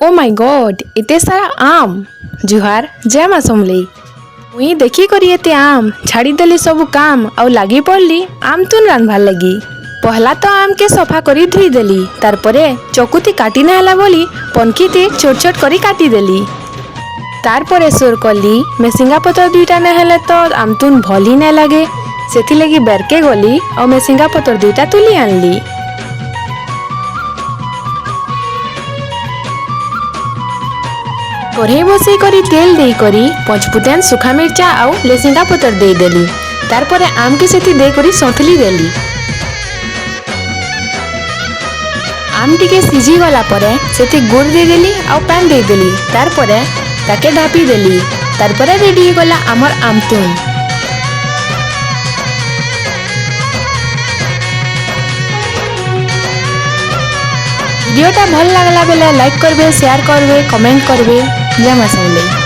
Oh my God एते सारा आम। जुहार जय माँ समलेई। मुई देखी करी एते आम छाड़ी देली सब काम आउ लागी पड़ली आम तुन रांधवार लगी। पहला तो आम के सफा करी धुई देली तारपरे चकुती काटी ना हला बोली पनखीती छोट छोट करी काटी देली। तारपरे सोर कली मेसिंगा पतर दुईटा ना हेले तो आम तुन भली ना लगे सेथि लगी बेरके गली और मेसिंगा पतर दुईटा तुली आनली। कढ़ई बसई करी तेल देई करी पचफुटेन सुखा मिर्चा आउ लेसिंगा पतर दे देली। तारपरे आम के सेथि दे करी सौंथली देली। आम टिके सिझी गला परे सेथि गुड़ दे देली आउ पान दे देली। तारपरे ताके ढापी देली। तारपरे रेडी हो गला आमर आमतुन। वीडियोटा भल लागला बेले लाइक करबे शेयर करबे कमेंट करबे। जय माँ समलेई।